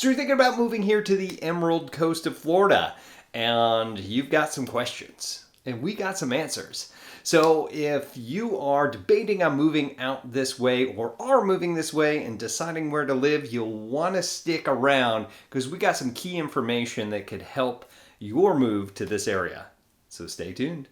So you're thinking about moving here to the Emerald Coast of Florida, and you've got some questions, and we got some answers. So if you are debating on moving out this way or are moving this way and deciding where to live, you'll want to stick around because we got some key information that could help your move to this area. So stay tuned.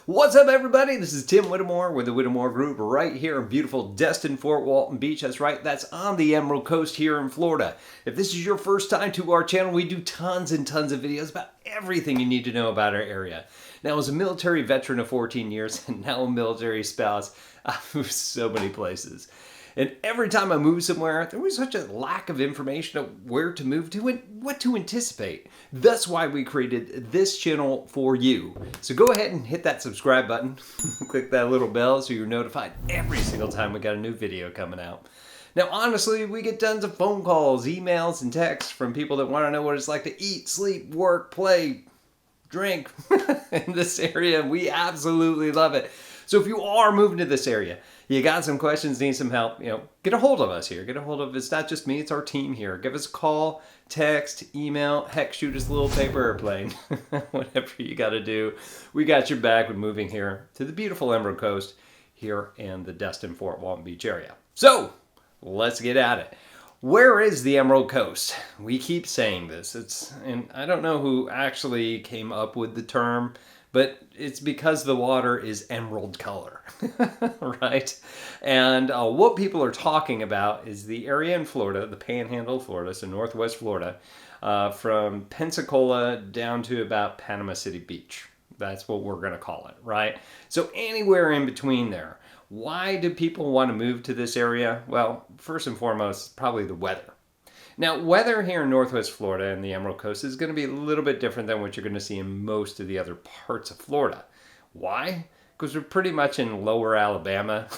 What's up, everybody? This is Tim Whittemore with the Whittemore Group right here in beautiful Destin-Fort, Walton Beach. That's right, that's on the Emerald Coast here in Florida. If this is your first time to our channel, we do tons and tons of videos about everything you need to know about our area. Now, as a military veteran of 14 years and now a military spouse, I've moved so many places. And every time I moved somewhere, there was such a lack of information of where to move to and what to anticipate. That's why we created this channel for you. So go ahead and hit that subscribe button. Click that little bell so you're notified every single time we got a new video coming out. Now, honestly, we get tons of phone calls, emails, and texts from people that want to know what it's like to eat, sleep, work, play, drink in this area. We absolutely love it. So if you are moving to this area, you got some questions, need some help, get a hold of us here. Get a hold of, it's not just me, it's our team here. Give us a call, text, email, heck, shoot us a little paper airplane. Whatever you got to do. We got your back with moving here to the beautiful Emerald Coast here in the Destin-Fort, Walton Beach area. So let's get at it. Where is the Emerald Coast? We keep saying this. And I don't know who actually came up with the term, but it's because the water is emerald color, right? And what people are talking about is the area in Florida, the Panhandle of Florida, so Northwest Florida, from Pensacola down to about Panama City Beach. That's what we're going to call it, right? So anywhere in between there. Why do people want to move to this area? Well, first and foremost, probably the weather. Now, weather here in Northwest Florida and the Emerald Coast is going to be a little bit different than what you're going to see in most of the other parts of Florida. Why? Because we're pretty much in lower Alabama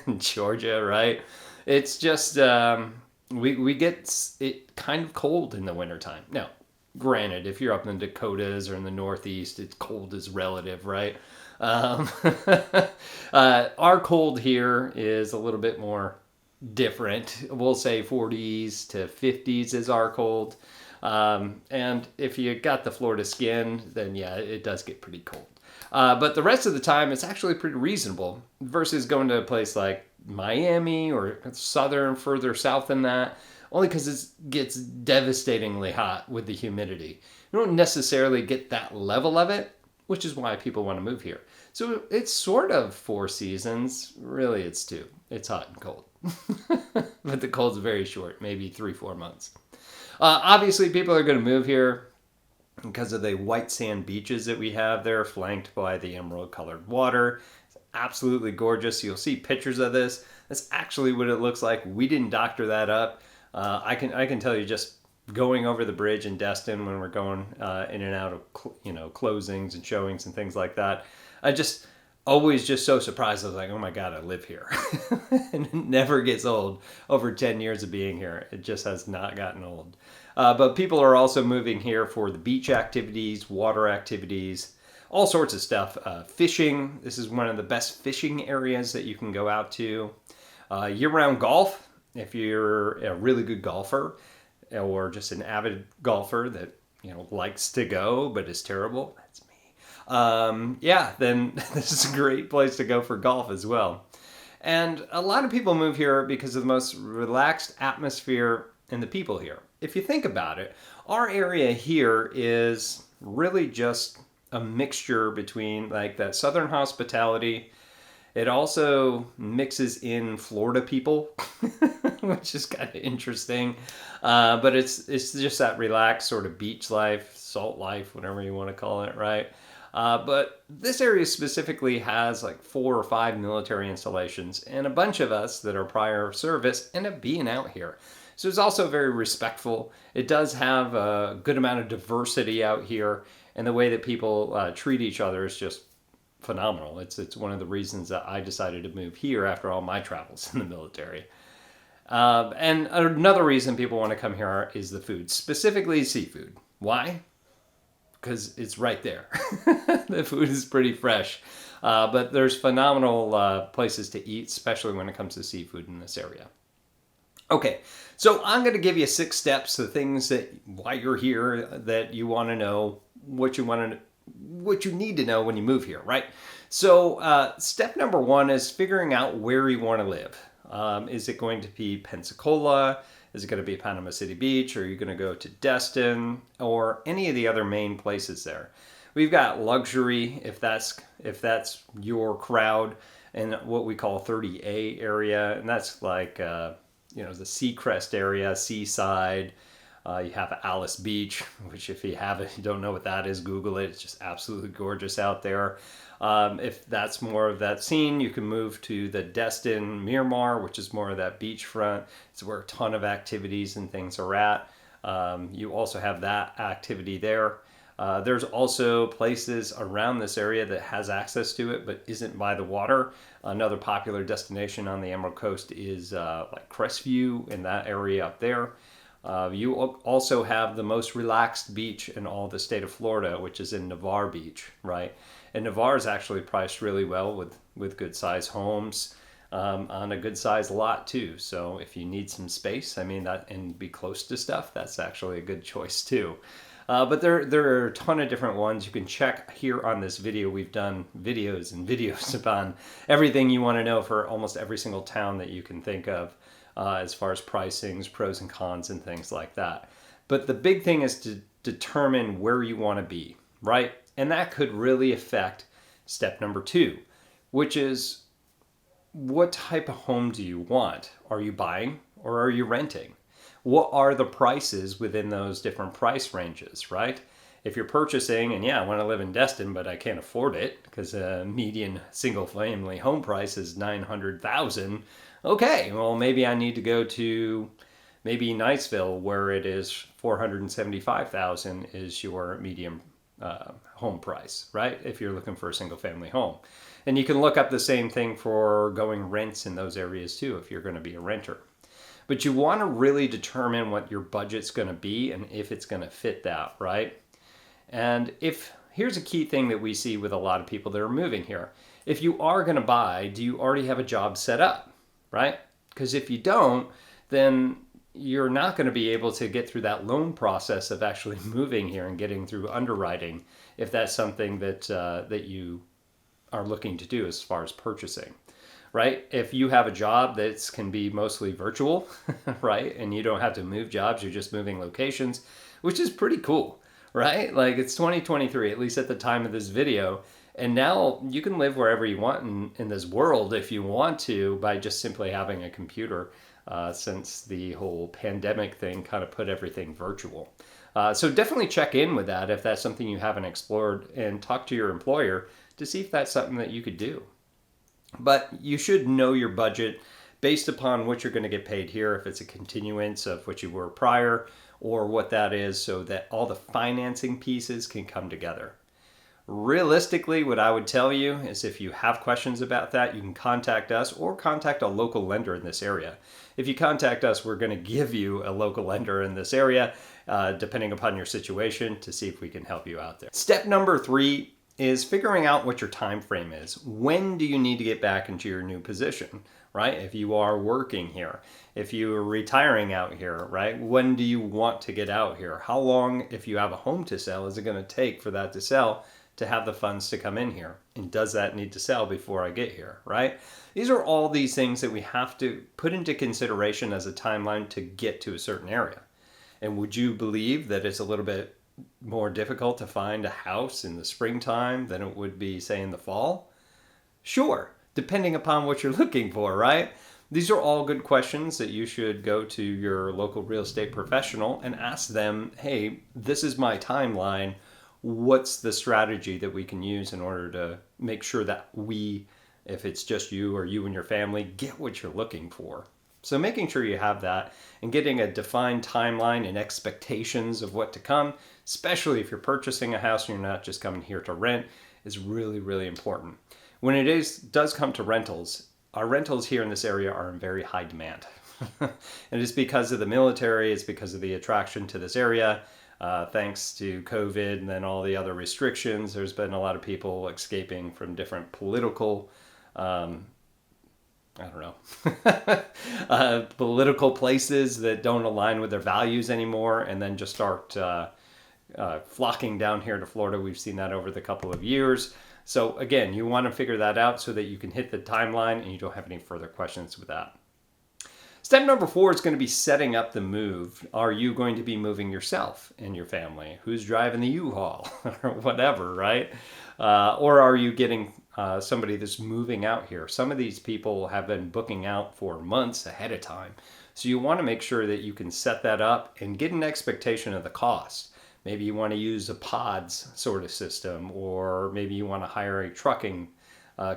and Georgia, right? It's just, we get it kind of cold in the wintertime. Now, granted, if you're up in the Dakotas or in the Northeast, it's cold is relative, right? Our cold here is a little bit more different. We'll say 40s to 50s is our cold. And if you got the Florida skin, then yeah, it does get pretty cold. But the rest of the time, it's actually pretty reasonable versus going to a place like Miami or southern, further south than that, only because it gets devastatingly hot with the humidity. You don't necessarily get that level of it, which is why people want to move here. So it's sort of 4 seasons. Really, it's 2. It's hot and cold. But the cold's very short, maybe 3-4 months. Obviously, people are going to move here because of the white sand beaches that we have there, flanked by the emerald colored water. It's absolutely gorgeous. You'll see pictures of this. That's actually what it looks like. We didn't doctor that up. I can tell you, just going over the bridge in Destin when we're going in and out of closings and showings and things like that, I just always just so surprised. I was like, oh my God, I live here. And it never gets old. Over 10 years of being here, it just has not gotten old. But people are also moving here for the beach activities, water activities, all sorts of stuff. Fishing. This is one of the best fishing areas that you can go out to. Year-round golf, if you're a really good golfer or just an avid golfer that likes to go but is terrible. That's me. Then this is a great place to go for golf as well. And a lot of people move here because of the most relaxed atmosphere and the people here. If you think about it, our area here is really just a mixture between like that southern hospitality. It also mixes in Florida people, which is kind of interesting. But it's just that relaxed sort of beach life, salt life, whatever you want to call it, right? But this area specifically has like 4 or 5 military installations, and a bunch of us that are prior service end up being out here. So it's also very respectful. It does have a good amount of diversity out here, and the way that people treat each other is just phenomenal. It's one of the reasons that I decided to move here after all my travels in the military. And another reason people want to come here is the food, specifically seafood. Why? Because it's right there. The food is pretty fresh. But there's phenomenal places to eat, especially when it comes to seafood in this area. Okay, so I'm going to give you 6 steps, the things that why you're here, that you want to know, what you need to know when you move here, right? So step number 1 is figuring out where you want to live. Is it going to be Pensacola? Is it going to be Panama City Beach? Or are you going to go to Destin or any of the other main places there? We've got luxury, if that's your crowd, and what we call 30A area, and that's like the Seacrest area, Seaside. You have Alice Beach, which if you don't know what that is, Google it. It's just absolutely gorgeous out there. If that's more of that scene, you can move to the Destin Miramar, which is more of that beachfront. It's where a ton of activities and things are at. You also have that activity there. There's also places around this area that has access to it but isn't by the water. Another popular destination on the Emerald Coast is like Crestview, in that area up there. You also have the most relaxed beach in all the state of Florida, which is in Navarre Beach, right? And Navarre is actually priced really well with good size homes on a good size lot too. So if you need some space, and be close to stuff, that's actually a good choice too. But there are a ton of different ones. You can check here on this video. We've done videos and videos upon everything you want to know for almost every single town that you can think of, as far as pricings, pros and cons, and things like that. But the big thing is to determine where you want to be, right? And that could really affect step number 2, which is, what type of home do you want? Are you buying or are you renting? What are the prices within those different price ranges, right? If you're purchasing, and I want to live in Destin, but I can't afford it because a median single family home price is $900,000. Okay, well, maybe I need to go to maybe Niceville, where it is $475,000 is your median home price, right? If you're looking for a single family home. And you can look up the same thing for going rents in those areas too, if you're going to be a renter. But you want to really determine what your budget's going to be and if it's going to fit that, right? And here's a key thing that we see with a lot of people that are moving here. If you are going to buy, do you already have a job set up, right? Because if you don't, then you're not going to be able to get through that loan process of actually moving here and getting through underwriting, if that's something that you are looking to do as far as purchasing. Right? If you have a job that can be mostly virtual, right? And you don't have to move jobs, you're just moving locations, which is pretty cool, right? Like, it's 2023, at least at the time of this video. And now you can live wherever you want in this world if you want to, by just simply having a computer, since the whole pandemic thing kind of put everything virtual. So definitely check in with that if that's something you haven't explored, and talk to your employer to see if that's something that you could do. But you should know your budget based upon what you're going to get paid here, if it's a continuance of what you were prior, or what that is, so that all the financing pieces can come together. Realistically, what I would tell you is, if you have questions about that, you can contact us or contact a local lender in this area. If you contact us, we're going to give you a local lender in this area, depending upon your situation, to see if we can help you out there. Step number 3 is figuring out what your time frame is. When do you need to get back into your new position, right? If you are working here, if you are retiring out here, right? When do you want to get out here? How long, if you have a home to sell, is it going to take for that to sell to have the funds to come in here? And does that need to sell before I get here, right? These are all these things that we have to put into consideration as a timeline to get to a certain area. And would you believe that it's a little bit more difficult to find a house in the springtime than it would be, say, in the fall? Sure, depending upon what you're looking for, right? These are all good questions that you should go to your local real estate professional and ask them, hey, this is my timeline. What's the strategy that we can use in order to make sure that we, if it's just you or you and your family, get what you're looking for? So making sure you have that and getting a defined timeline and expectations of what to come, especially if you're purchasing a house and you're not just coming here to rent, is really, really important. When it does come to rentals, our rentals here in this area are in very high demand. And it's because of the military, it's because of the attraction to this area. Thanks to COVID and then all the other restrictions, there's been a lot of people escaping from different political I don't know, political places that don't align with their values anymore, and then just start flocking down here to Florida. We've seen that over the couple of years. So again, you want to figure that out so that you can hit the timeline and you don't have any further questions with that. Step number 4 is going to be setting up the move. Are you going to be moving yourself and your family? Who's driving the U-Haul or whatever, right? Or are you getting somebody that's moving out here? Some of these people have been booking out for months ahead of time. So you want to make sure that you can set that up and get an expectation of the cost. Maybe you want to use a pods sort of system, or maybe you want to hire a trucking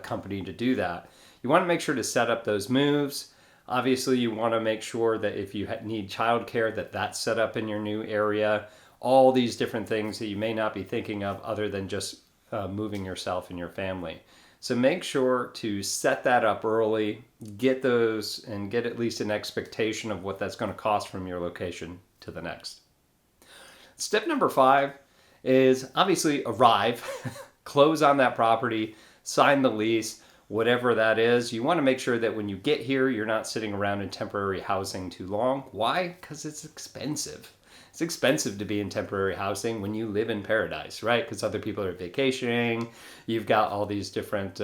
company to do that. You want to make sure to set up those moves. Obviously, you want to make sure that if you need childcare, that that's set up in your new area. All these different things that you may not be thinking of other than just moving yourself and your family. So make sure to set that up early, get those, and get at least an expectation of what that's going to cost from your location to the next. Step number 5 is obviously arrive, close on that property, sign the lease, whatever that is. You want to make sure that when you get here, you're not sitting around in temporary housing too long. Why? Because it's expensive. It's expensive to be in temporary housing when you live in paradise, right? Because other people are vacationing. You've got all these different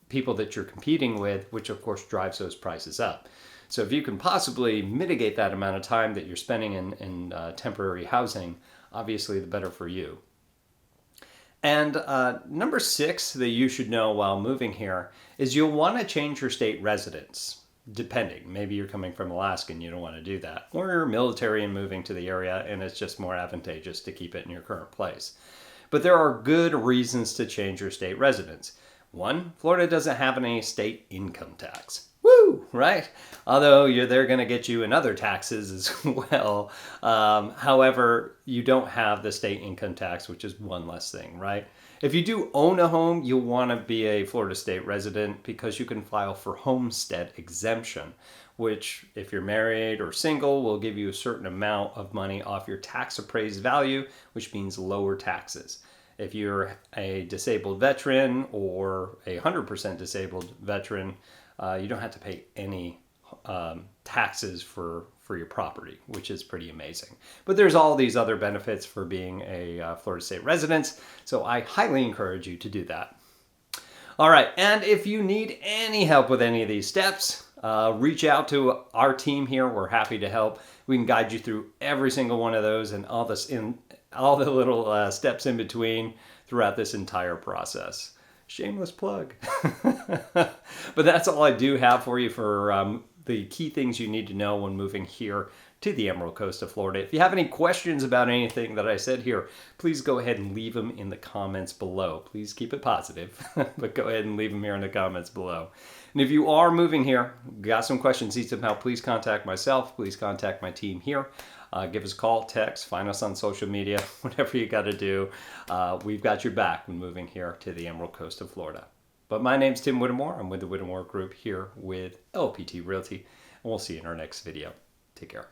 people that you're competing with, which of course drives those prices up. So if you can possibly mitigate that amount of time that you're spending in temporary housing, obviously the better for you. And number 6 that you should know while moving here is you'll want to change your state residence, depending. Maybe you're coming from Alaska and you don't want to do that. Or you're military and moving to the area and it's just more advantageous to keep it in your current place. But there are good reasons to change your state residence. 1, Florida doesn't have any state income tax. Woo, right? Although they're going to get you in other taxes as well. However, you don't have the state income tax, which is one less thing, right? If you do own a home, you'll want to be a Florida state resident because you can file for homestead exemption, which if you're married or single will give you a certain amount of money off your tax appraised value, which means lower taxes. If you're a disabled veteran or a 100% disabled veteran, you don't have to pay any taxes for your property, which is pretty amazing. But there's all these other benefits for being a Florida state resident, so I highly encourage you to do that. All right, and if you need any help with any of these steps, reach out to our team here. We're happy to help. We can guide you through every single one of those and all the little steps in between throughout this entire process. Shameless plug. But that's all I do have for you for the key things you need to know when moving here to the Emerald Coast of Florida. If you have any questions about anything that I said here, please go ahead and leave them in the comments below. Please keep it positive, but go ahead and leave them here in the comments below. And if you are moving here, got some questions, need some help, please contact myself. Please contact my team here. Give us a call, text, find us on social media, whatever you got to do. We've got your back when moving here to the Emerald Coast of Florida. But my name's Tim Whittemore. I'm with the Whittemore Group here with LPT Realty, and we'll see you in our next video. Take care.